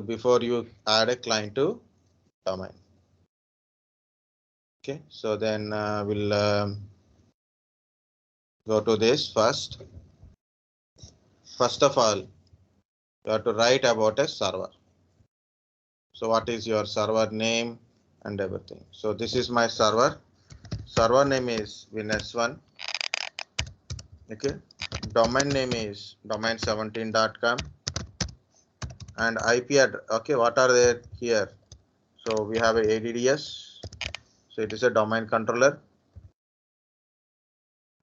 before you add a client to domain. Okay, so then we'll go to this first. First of all, you have to write about a server. So what is your server name and everything? So this is my server. Server name is WinS1. Okay, domain name is domain17.com and IP address. Okay, what are they here? So we have a ADDS. So it is a domain controller.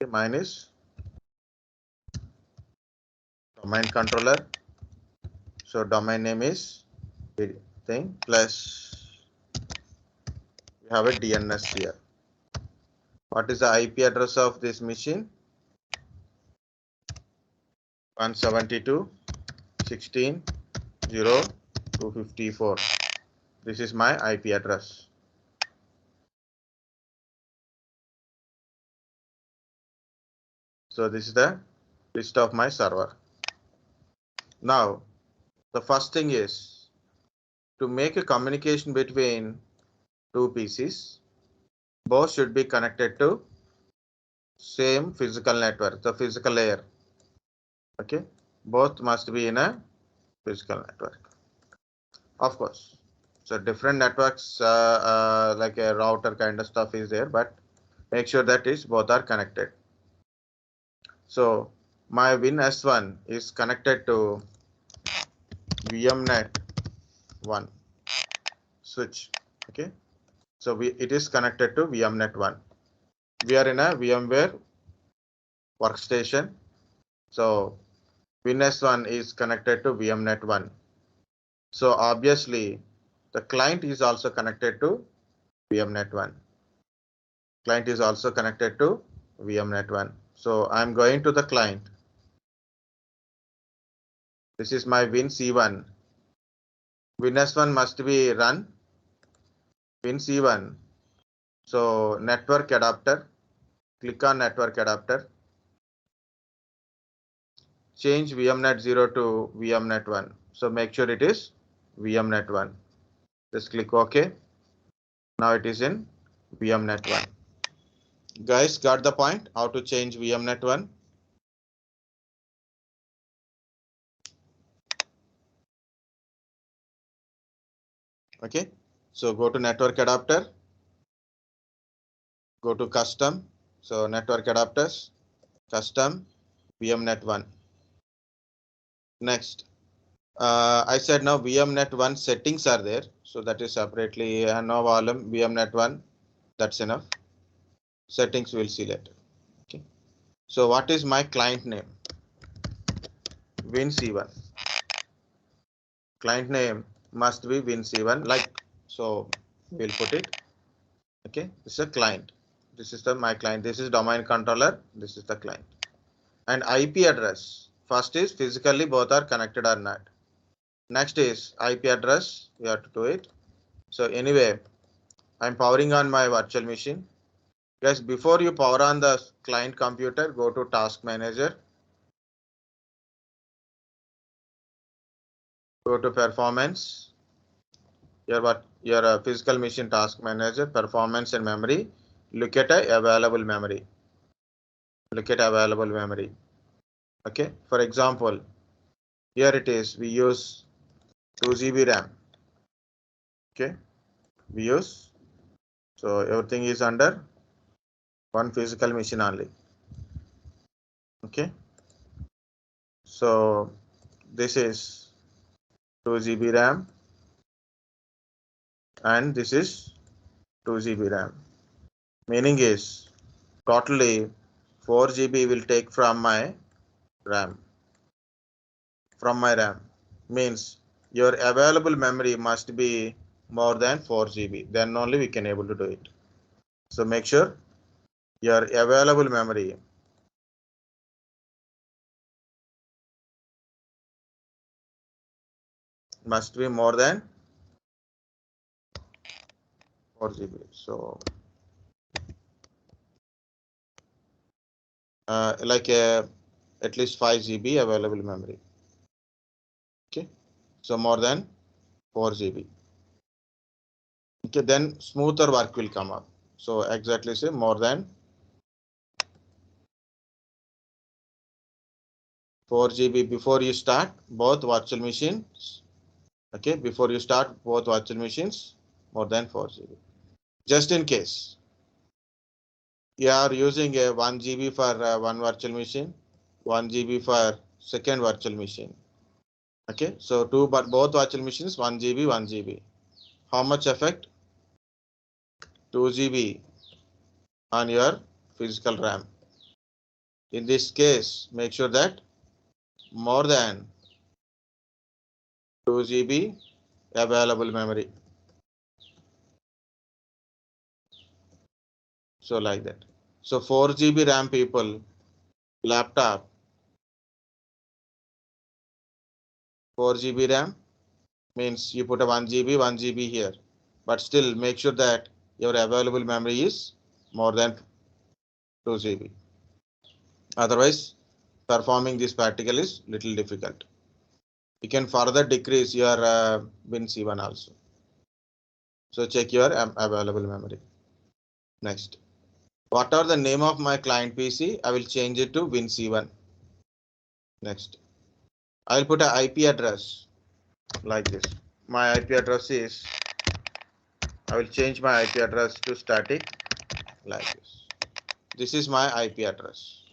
Okay, mine is domain controller. So domain name is thing plus we have a DNS here. What is the IP address of this machine? 172.16.0.254. This is my IP address. So this is the list of my server. Now, the first thing is to make a communication between two PCs. Both should be connected to same physical network, the physical layer. Okay, both must be in a physical network. Of course, so different networks like a router kind of stuff is there, but make sure that is both are connected. So my WinS1 is connected to VMnet 1 switch. Okay, so it is connected to VMnet 1. We are in a VMware workstation. So WinS1 is connected to VMnet 1. So obviously the client is also connected to VMnet 1. Client is also connected to VMnet 1. So I'm going to the client. This is my WinC1. WinS1 must be run. WinC1. So network adapter. Click on network adapter. Change VMnet 0 to VMnet 1. So make sure it is VMnet 1. Just click OK. Now it is in VMnet 1. Guys, got the point? How to change VMnet 1? Okay, so go to network adapter, go to custom. So network adapters, custom, VMnet 1. Next, I said now VMnet 1 settings are there. So that is separately no volume VMnet 1. That's enough. Settings we'll see later. Okay, so what is my client name? WinC1. Client name must be WinC1 like so. We'll put it. Okay, this is a client. This is my client. This is domain controller. This is the client. And IP address. First is physically both are connected or not. Next is IP address. We have to do it. So anyway, I'm powering on my virtual machine. Guys, before you power on the client computer, go to task manager. Go to performance. Your physical machine task manager, performance and memory. Look at available memory. Look at available memory. Okay, for example, here it is. We use 2 GB RAM. Okay, we use. So everything is under one physical machine only. Okay, so this is 2 GB RAM and this is 2 GB RAM. Meaning is totally 4 GB will take from my RAM. From my RAM means your available memory must be more than 4 GB. Then only we can able to do it. So make sure your available memory must be more than 4 GB. So like at least 5 GB available memory. Okay, so more than 4 GB. Okay, then smoother work will come up. So exactly say more than 4 GB before you start both virtual machines. Okay, before you start both virtual machines, more than 4 GB. Just in case you are using a 1 GB for one virtual machine, 1 GB for second virtual machine. Okay, so but both virtual machines 1 GB, 1 GB. How much effect? 2 GB on your physical RAM. In this case, make sure that more than 2 GB available memory. So like that. So 4 GB RAM people, laptop, 4 GB RAM means you put a 1 GB, 1 GB here. But still make sure that your available memory is more than 2 GB. Otherwise, performing this practical is little difficult. You can further decrease your Win7 also. So check your available memory. Next. What are the name of my client PC? I will change it to Win7. Next. I will put an IP address like this. My IP address is, I will change my IP address to static like this. This is my IP address.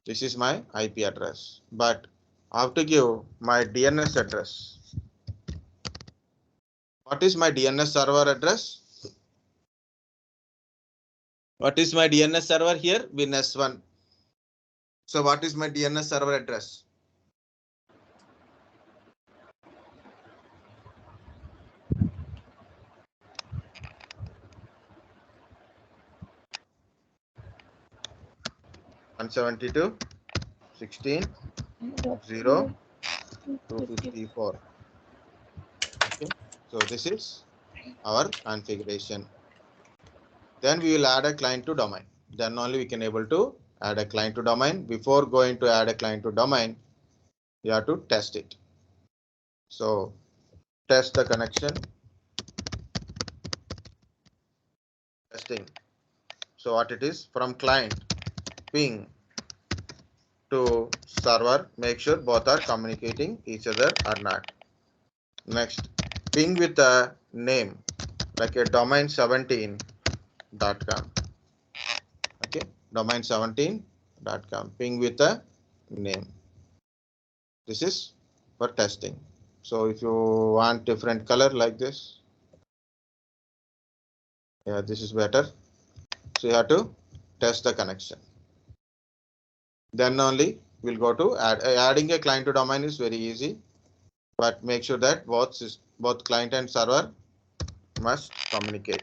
This is my IP address. But I have to give my DNS address. What is my DNS server address? What is my DNS server here? WinS1. So what is my DNS server address? .172.16.0.254. Okay. So this is our configuration. Then we will add a client to domain. Then only we can able to add a client to domain. Before going to add a client to domain, you have to test it. So test the connection. Testing. So what it is from client ping to server, make sure both are communicating each other or not. Next, ping with a name like a domain17.com. Okay, domain17.com. Ping with a name. This is for testing. So if you want different color like this, yeah, this is better. So you have to test the connection. Then only we'll go to adding a client to domain is very easy, but make sure that both client and server must communicate.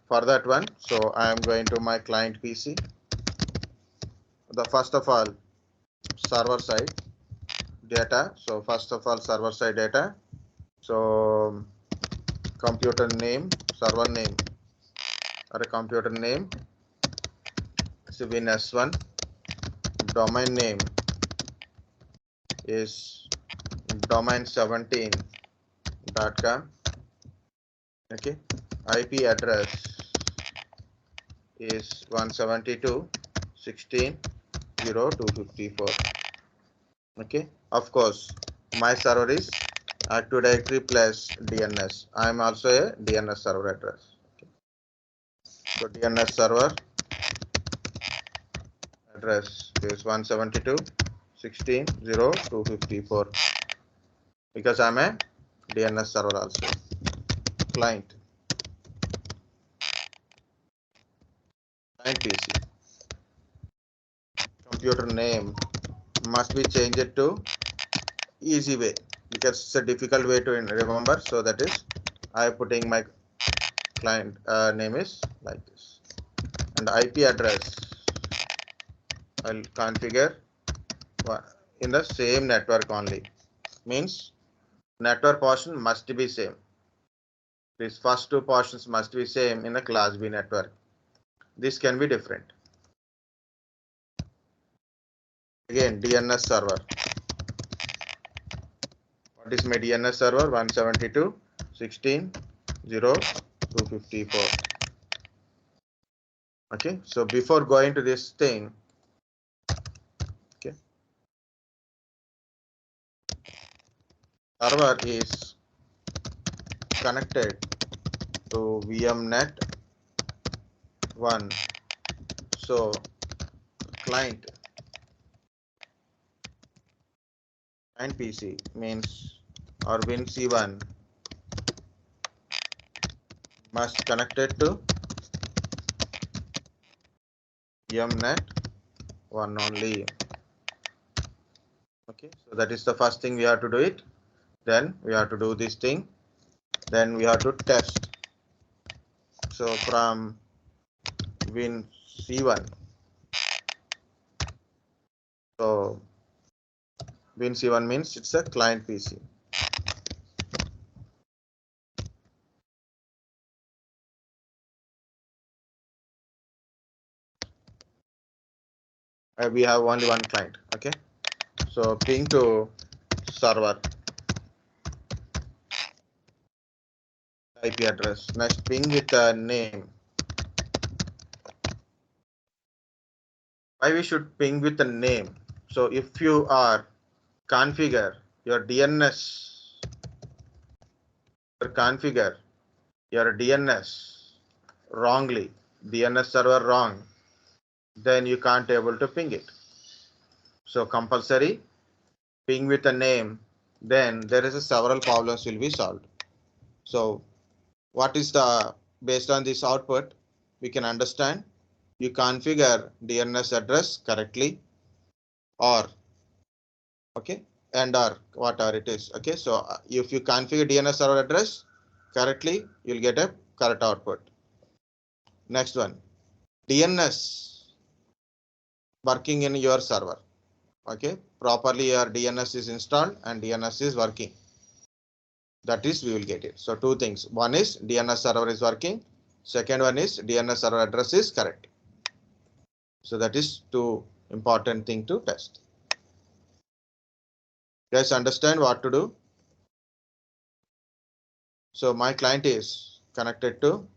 For that one, so I am going to my client PC. The first of all, server side data. So first of all, server side data. So computer name, server name, or a computer name. So WinS1. Domain name is domain17.com. Okay. IP address is 172.16.0.254. Okay. Of course, my server is Active Directory plus DNS. I am also a DNS server address. Okay. So DNS server address is 172.16.0.254 because I'm a DNS server also. Client PC. Computer name must be changed to easy way because it's a difficult way to remember. So that is I am putting my client name is like this, and IP address I'll configure in the same network only. Means network portion must be same. These first two portions must be same in the class B network. This can be different. Again, DNS server. What is my DNS server? 172.16.0.254. Okay, so before going to this thing, okay, server is connected to VMnet 1. So client PC means or WinC1 must connected to VMnet 1 only. Okay, so that is the first thing we have to do it. Then we have to do this thing. Then we have to test. So from WinC1. So WinC1 means it's a client PC. We have only one client. Okay, so ping to server IP address. Next ping with a name. Why we should ping with a name? So if you are configure your DNS wrongly, DNS server wrong, then you can't able to ping it. So compulsory ping with a name, then there is a several problems will be solved. So what is the, based on this output, we can understand you configure DNS address correctly or okay, and or whatever it is. Okay, so if you configure DNS server address correctly, you'll get a correct output. Next one, DNS working in your server. Okay, properly your DNS is installed and DNS is working. That is, we will get it. So two things. One is DNS server is working. Second one is DNS server address is correct. So that is two important thing to test. Guys, understand what to do? So my client is connected to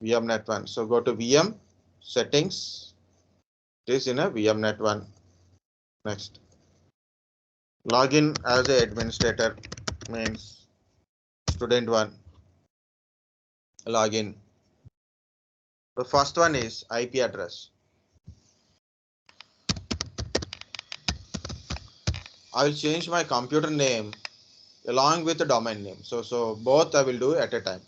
VMnet 1. So go to VM settings. This in a VMnet 1. Next. Login as a administrator means student 1. Login. The first one is IP address. I will change my computer name along with the domain name. So both I will do at a time.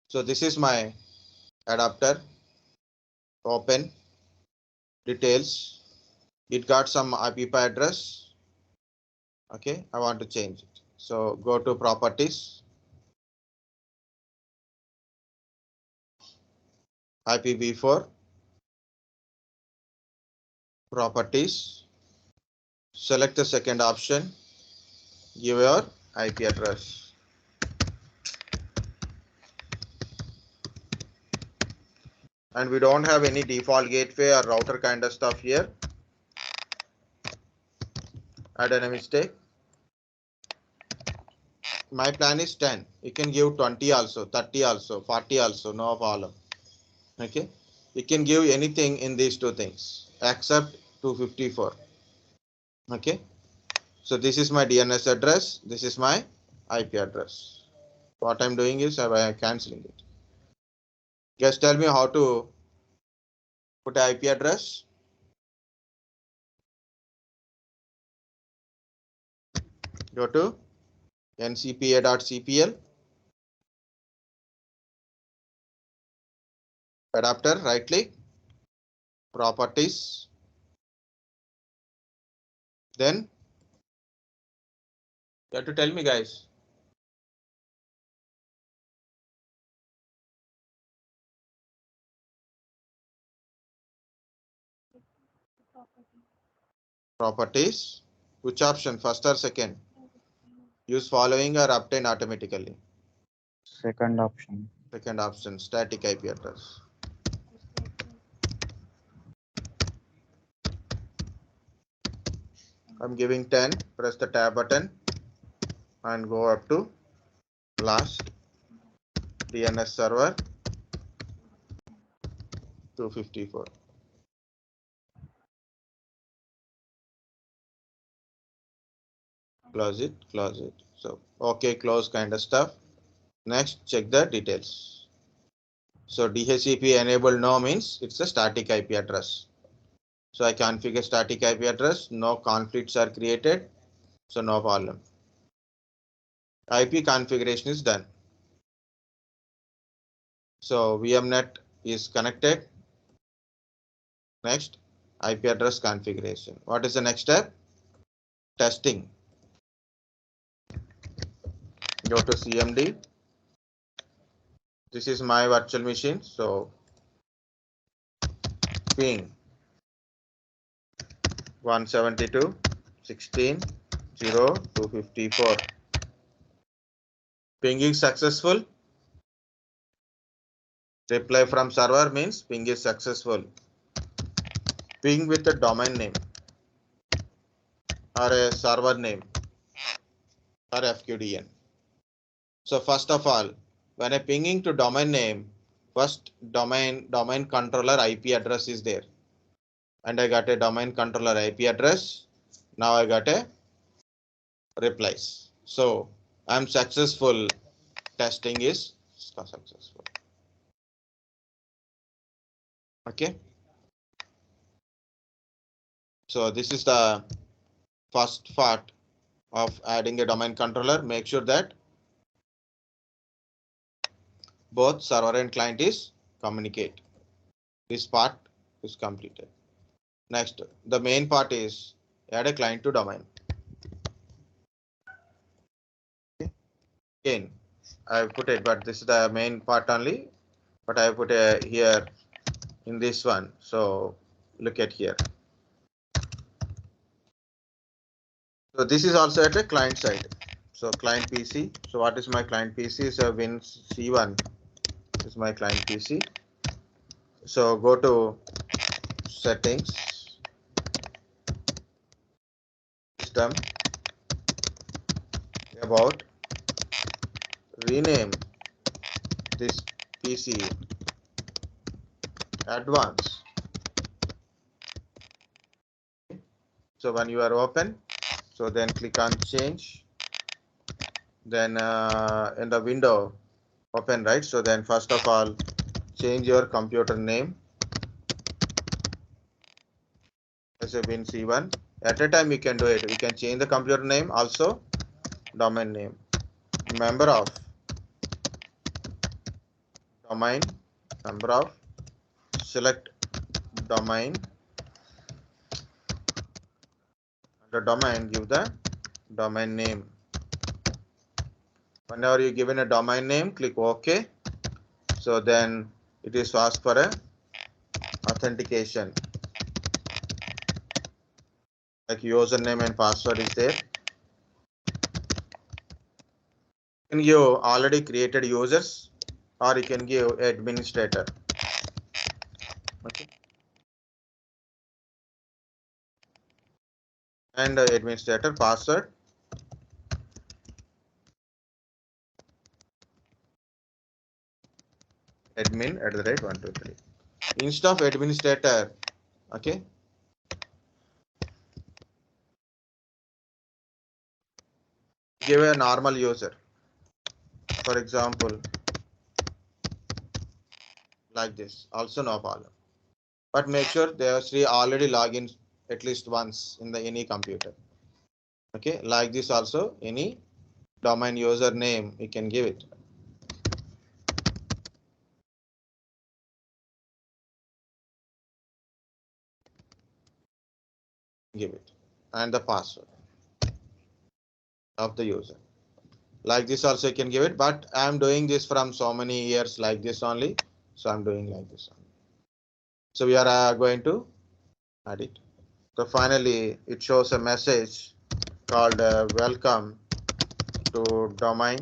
So this is my adapter. Open details. It got some IP address. Okay, I want to change it. So go to properties. IPv4 properties. Select the second option. Give your IP address. And we don't have any default gateway or router kind of stuff here. I done a mistake. My plan is 10. You can give 20 also, 30 also, 40 also, no problem. Okay. You can give anything in these two things except 254. Okay. So this is my DNS address. This is my IP address. What I'm doing is I'm canceling it. Just tell me how to put IP address. Go to ncpa.cpl. Adapter, right click, properties. Then you have to tell me, guys. Properties. Which option, first or second? Use following or obtain automatically. Second option. Second option, static IP address. I'm giving 10, press the tab button and go up to last DNS server 254. Close it, close it. So, okay, close kind of stuff. Next, check the details. So DHCP enabled no means it's a static IP address. So I configure static IP address, no conflicts are created, so no problem. IP configuration is done. So VMnet is connected. Next, IP address configuration. What is the next step? Testing. Go to CMD. This is my virtual machine. So ping 172.16.0.254. Pinging successful. Reply from server means ping is successful. Ping with a domain name or a server name or FQDN. So first of all, when I pinging to domain name, first domain controller IP address is there. And I got a domain controller IP address. Now I got a replies. So I'm successful. Testing is successful. Okay. So this is the first part of adding a domain controller. Make sure that both server and client is communicate. This part is completed. Next, the main part is add a client to domain. Okay. Again, I put it, but this is the main part only. But I put a here in this one. So look at here. So this is also at a client side. So client PC. So what is my client PC? Is a Win C1. This is my client PC. So go to settings, system, about, rename this PC advanced. So when you are open, so then click on change. Then in the window open, right? So then first of all, change your computer name as a Win C1. At a time you can do it. We can change the computer name, also domain name. Member of domain, number of, select domain. Under domain, give the domain name. Whenever you given a domain name, click OK. So then it is asked for a authentication. Like username and password is there. You can give already created users, or you can give administrator. Okay. And administrator password. Admin @123. Instead of administrator, okay. Give a normal user. For example, like this, also no problem. But make sure they are already log in at least once in the any computer. Okay, like this also, any domain user name you can give it. Give it and the password of the user. Like this also you can give it, but I am doing this from so many years like this only, so I'm doing like this only. So we are going to add it. So finally it shows a message called welcome to domain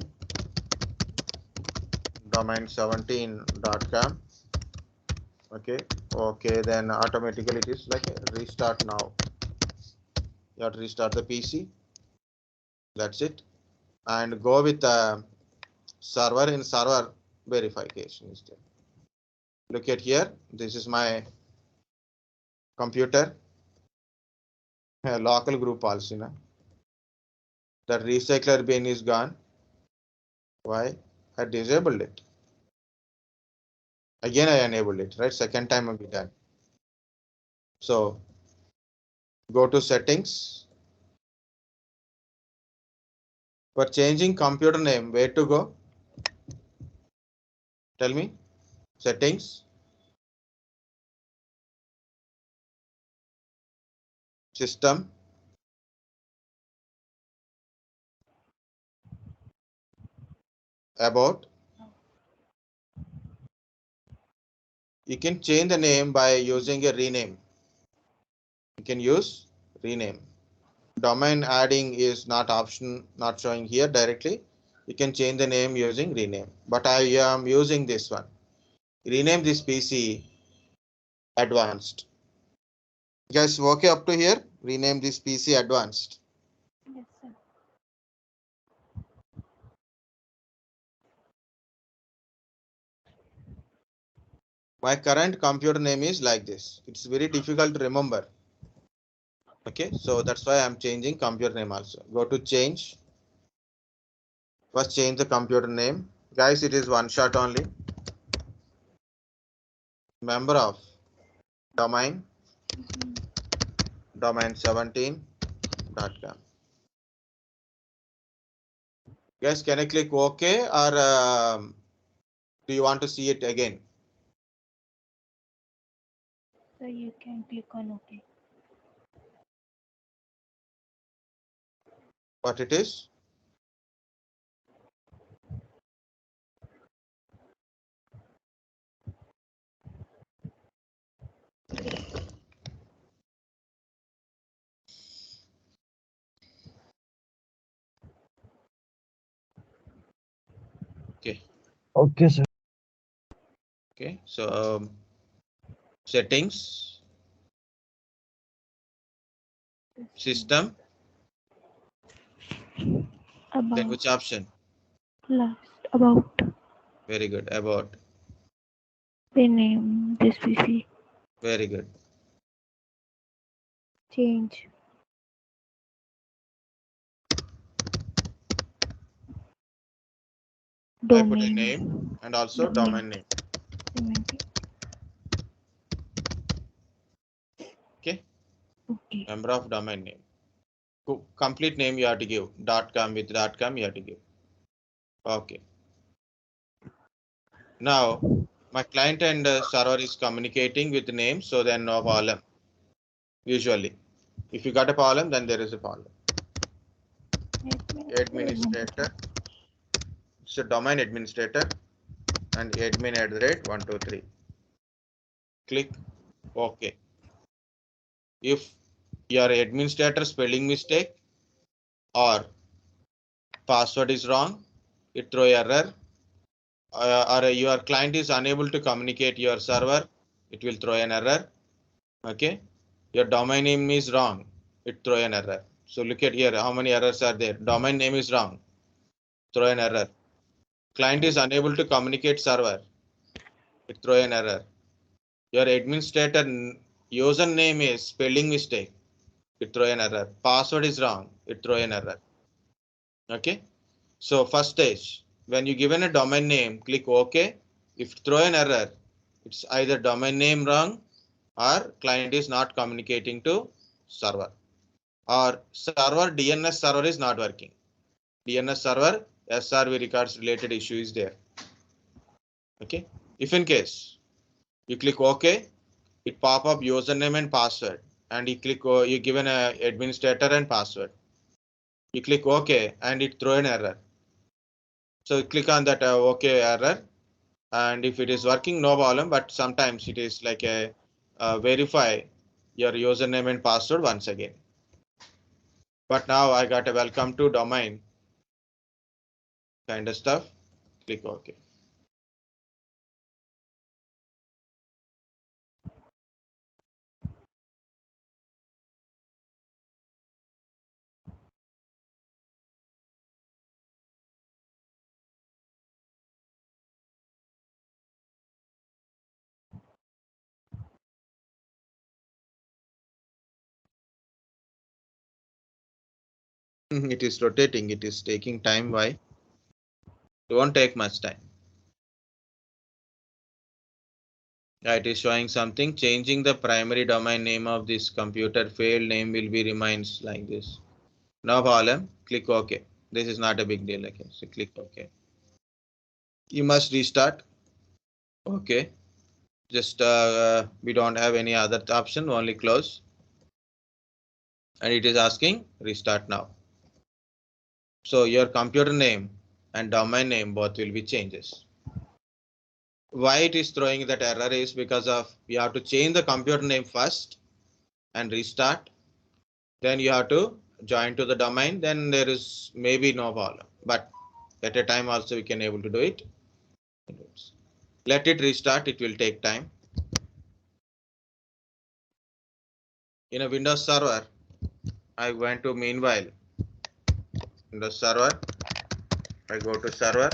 domain17.com. Okay, then automatically it is like a restart now. You have to restart the PC. That's it. And go with the server. In server verification is there. Look at here. This is my computer. Local group policy. Na? The recycler bin is gone. Why? I disabled it. Again, I enabled it, right? Second time I'll be done. So go to settings. For changing computer name, where to go? Tell me. Settings. System. About. You can change the name by using a rename. You can use rename. Domain adding is not option, not showing here directly. You can change the name using rename, but I am using this one. Rename this PC advanced. Guys, okay up to here? Rename this PC advanced. Yes, sir. My current computer name is like this. It's very difficult to remember. Okay, so that's why I'm changing computer name also. Go to change. First change the computer name. Guys, it is one shot only. Member of domain, domain17.com. Guys, can I click OK or do you want to see it again? So you can click on OK. What it is? Okay. Okay, sir. Okay, so settings, system, then About. which option? Last. About. Very good. About. Rename this PC. Very good. Change. I put a Domain. name and also domain name. Okay. Okay. Member of domain name. Complete name you have to give. .com with .com you have to give. Okay. Now my client and server is communicating with the name, so then no problem. Usually, if you got a problem, then there is a problem. Administrator. It's a domain administrator and admin @123. Click OK. If your administrator spelling mistake or password is wrong, it throw error. Or your client is unable to communicate your server, it will throw an error. Okay, your domain name is wrong, it throw an error. So look at here, how many errors are there? Domain name is wrong, throw an error. Client is unable to communicate server, it throw an error. Your administrator username is spelling mistake, it throw an error. Password is wrong, it throw an error. Okay, so first stage, when you given a domain name, click OK. If throw an error, it's either domain name wrong or client is not communicating to server, or server DNS server is not working. DNS server SRV records related issue is there. Okay, if in case you click OK, it pop up username and password, and you click you given a administrator and password. You click OK and it throw an error. So click on that OK error, and if it is working, no problem, but sometimes it is like a verify your username and password once again. But now I got a welcome to domain kind of stuff. Click OK. It is rotating. It is taking time. Why? It won't take much time. It is showing something. Changing the primary domain name of this computer. Failed name will be remains like this. No problem. Click OK. This is not a big deal. Okay, so click OK. You must restart. Okay. Just we don't have any other option. Only close. And it is asking restart now. So your computer name and domain name both will be changes. Why it is throwing that error is because of you have to change the computer name first and restart. Then you have to join to the domain. Then there is maybe no problem. But at a time also we can able to do it. Let it restart. It will take time. In a Windows server, I went to meanwhile Windows server. I go to server.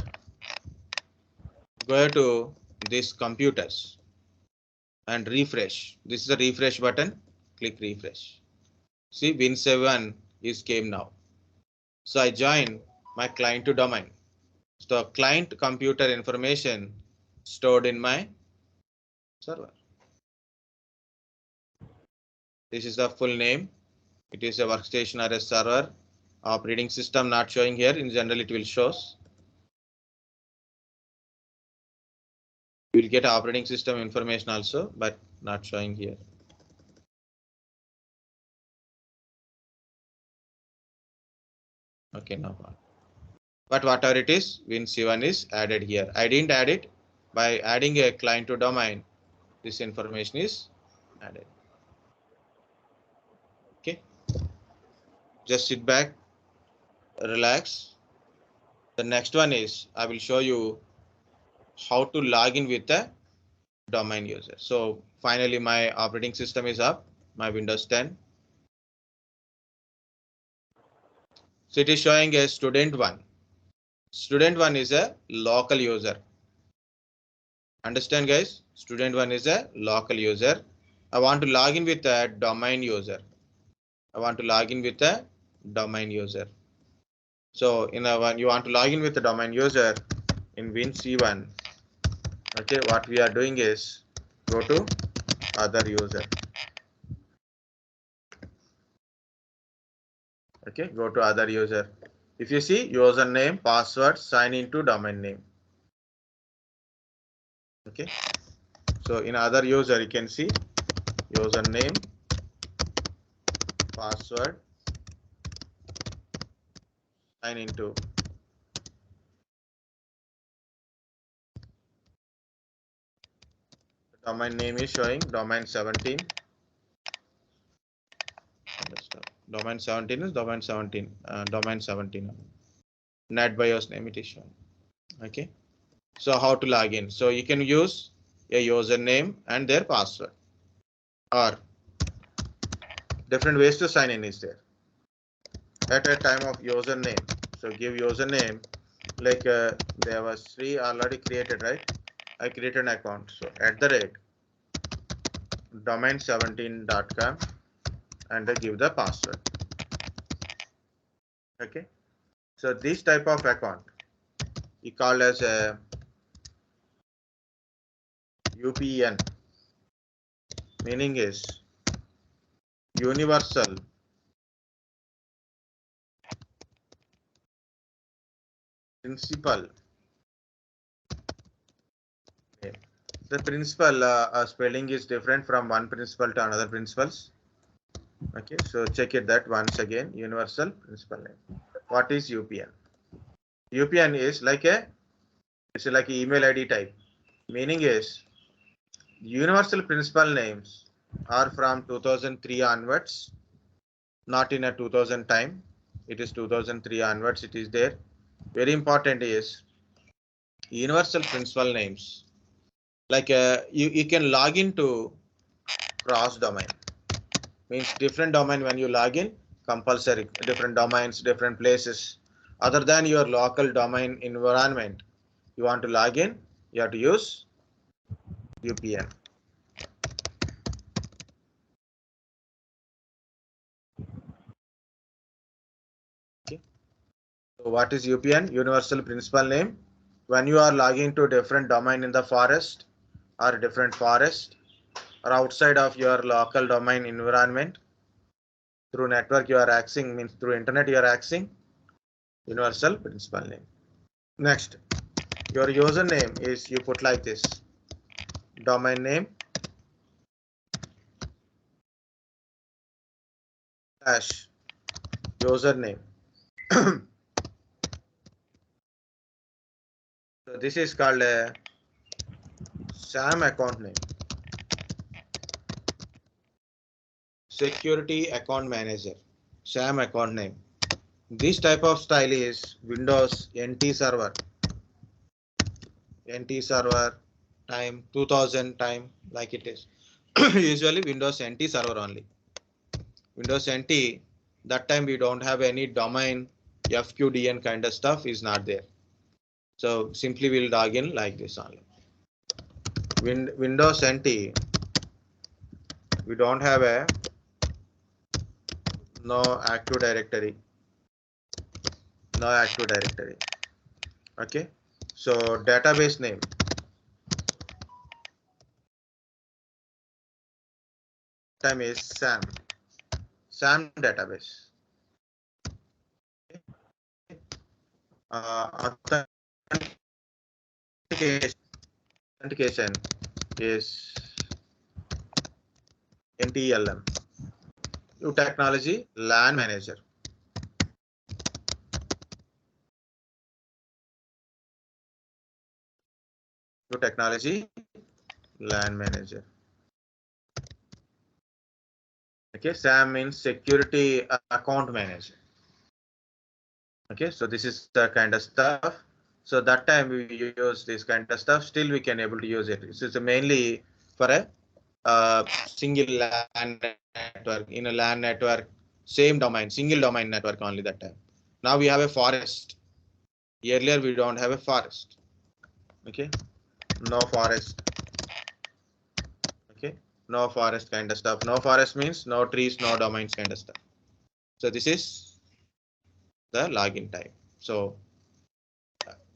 Go to this computers and refresh. This is the refresh button. Click refresh. See, Win7 is came now. So I join my client to domain. So client computer information stored in my server. This is the full name. It is a workstation or a server. Operating system not showing here. In general, it will shows. You will get operating system information also, but not showing here. Okay, no problem. But whatever it is, Win7 is added here. I didn't add it. By adding a client to domain, this information is added. Okay. Just sit back, relax. The next one is I will show you how to log in with the domain user. So finally, my operating system is up, my Windows 10. So it is showing a student one. Student one is a local user. Understand, guys? Student one is a local user. I want to log in with a domain user. I want to log in with a domain user. So in a one, you want to log in with the domain user in Win7. Okay, what we are doing is go to other user. Okay, go to other user. If you see username, password, sign into domain name. Okay, so in other user you can see username, password, sign into. The domain name is showing domain 17. Domain 17 is domain 17. Domain 17. NetBIOS name it is shown. Okay. So how to log in? So you can use a username and their password, or different ways to sign in is there. At a time of username, so give username like Devashri already created, right? I created an account. So @domain17.com and I give the password. Okay. So this type of account we call as a UPN, meaning is Universal Principal. Okay. The principal spelling is different from one principal to another principals. Okay, so check it that once again. Universal principal name. What is UPN? UPN is like it's like an email ID type. Meaning is universal principal names are from 2003 onwards, not in a 2000 time. It is 2003 onwards. It is there. Very important is universal principal names. Like you can log into cross domain. Means different domain when you log in, compulsory different domains, different places. Other than your local domain environment, you want to log in, you have to use UPN. Okay. So what is UPN? Universal Principal Name. When you are logging to different domain in the forest or different forest or outside of your local domain environment, through network you are accessing, means through internet you are accessing, Universal Principal Name. Next, your username is, you put like this, domain name dash username. So this is called a SAM account name, Security Account Manager, SAM account name. This type of style is Windows NT Server, time 2000 time, like it is. Usually Windows NT Server only. Windows NT, that time we don't have any domain FQDN kind of stuff is not there. So simply we'll log in like this only. Windows NT, we don't have a no active directory. Okay, so database name, time is SAM database. Authentication is NTLM. New technology, LAN manager. New technology, LAN manager. Okay, SAM means security account manager. Okay, so this is the kind of stuff. So that time we use this kind of stuff. Still we can able to use it. This is mainly for a single LAN network, in a LAN network, same domain, single domain network only that time. Now we have a forest. Earlier we don't have a forest. Okay, no forest. Okay, no forest kind of stuff. No forest means no trees, no domains kind of stuff. So this is the login type. So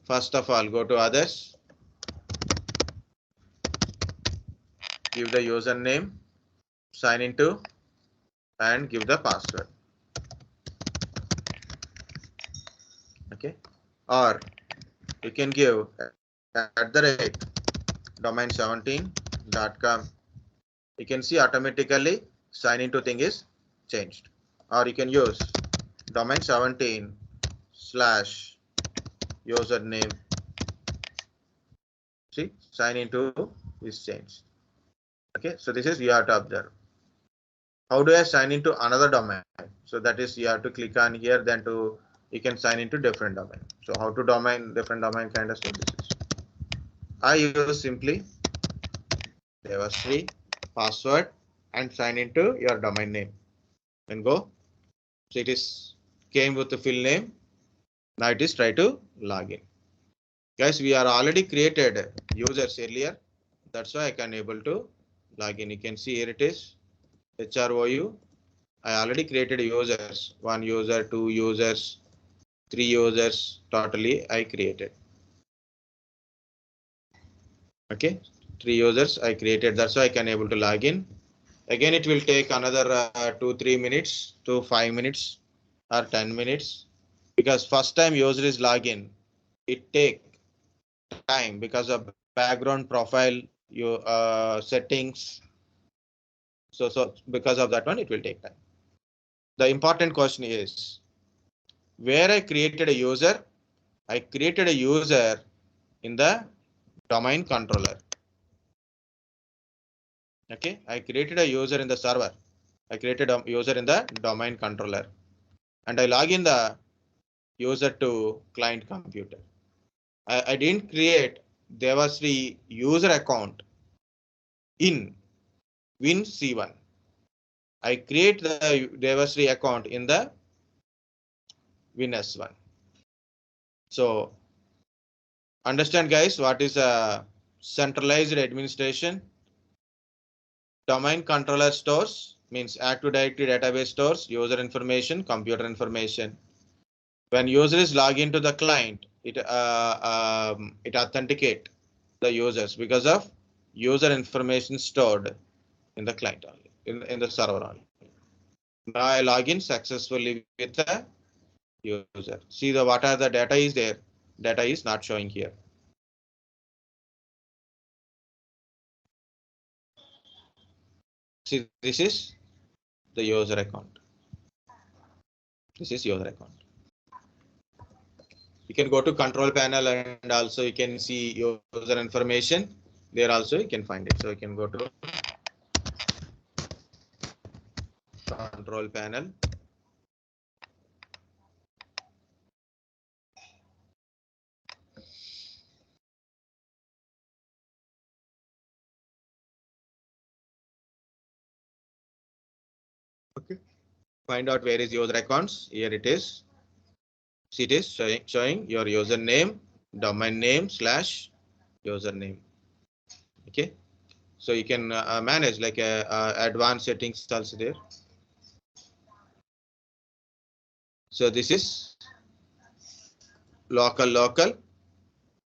first of all, go to others, give the username, sign into, and give the password. Okay, or you can give @ domain17.com. You can see automatically sign into thing is changed, or you can use domain17/username. See, sign into is changed. Okay, so this is you have to observe. How do I sign into another domain? So that is you have to click on here, then to you can sign into different domain. So how to different domain kind of stuff. This is I use simply Devashri password and sign into your domain name and go. So it is came with the full name. Now it is try to log in. Guys, we are already created users earlier. That's why I can able to log in. You can see here it is HROU. I already created users, 1 user, 2 users, 3 users, totally I created. Okay, 3 users I created. That's why I can able to log in. Again, it will take another 2-3 minutes to 5 minutes or 10 minutes, because first time user is login, it take time because of background profile, your settings. So because of that one, it will take time. The important question is where I created a user. I created a user in the domain controller. Okay, I created a user in the server. I created a user in the domain controller, and I log in the user to client computer. I didn't create Devashri user account in WinC1. I create the Devashri account in the WinS1. So understand guys, what is a centralized administration? Domain controller stores means Active Directory database stores user information, computer information. When users log into the client, it authenticate the users because of user information stored in the client only, in the server only. Now I log in successfully with the user. See the what are the data is there? Data is not showing here. See, this is the user account. This is user account. You can go to control panel and also you can see user information. There also you can find it. So you can go to control panel. Okay. Find out where is user accounts. Here it is. See, it is showing your username, domain name / username. Okay. So you can manage like advanced settings also there. So this is local,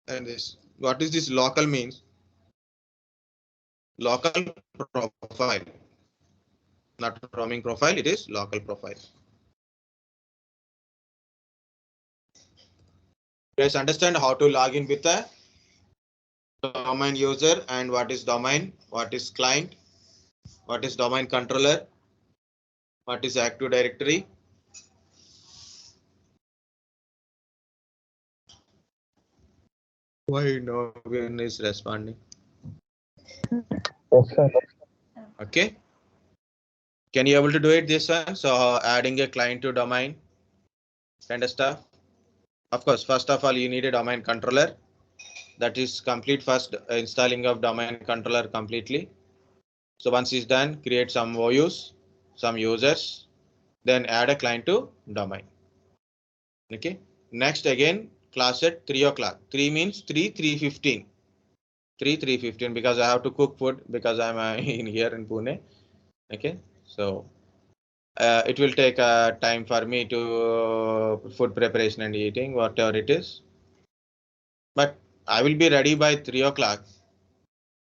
and this, what is this local means? Local profile, not roaming profile, it is local profile. You guys understand how to log in with a domain user and what is domain, what is client, what is domain controller, what is Active Directory. Why no one is responding? Okay. Okay. Can you able to do it this one? So adding a client to domain kind of stuff. Of course, first of all, you need a domain controller. That is complete first installing of domain controller completely. So once it's done, create some OUs, some users, then add a client to domain. Okay. Next again, class at 3 o'clock. 3 means 3:15. 3:15 because I have to cook food because I'm in here in Pune. Okay. So it will take time for me to food preparation and eating, whatever it is. But I will be ready by 3 o'clock.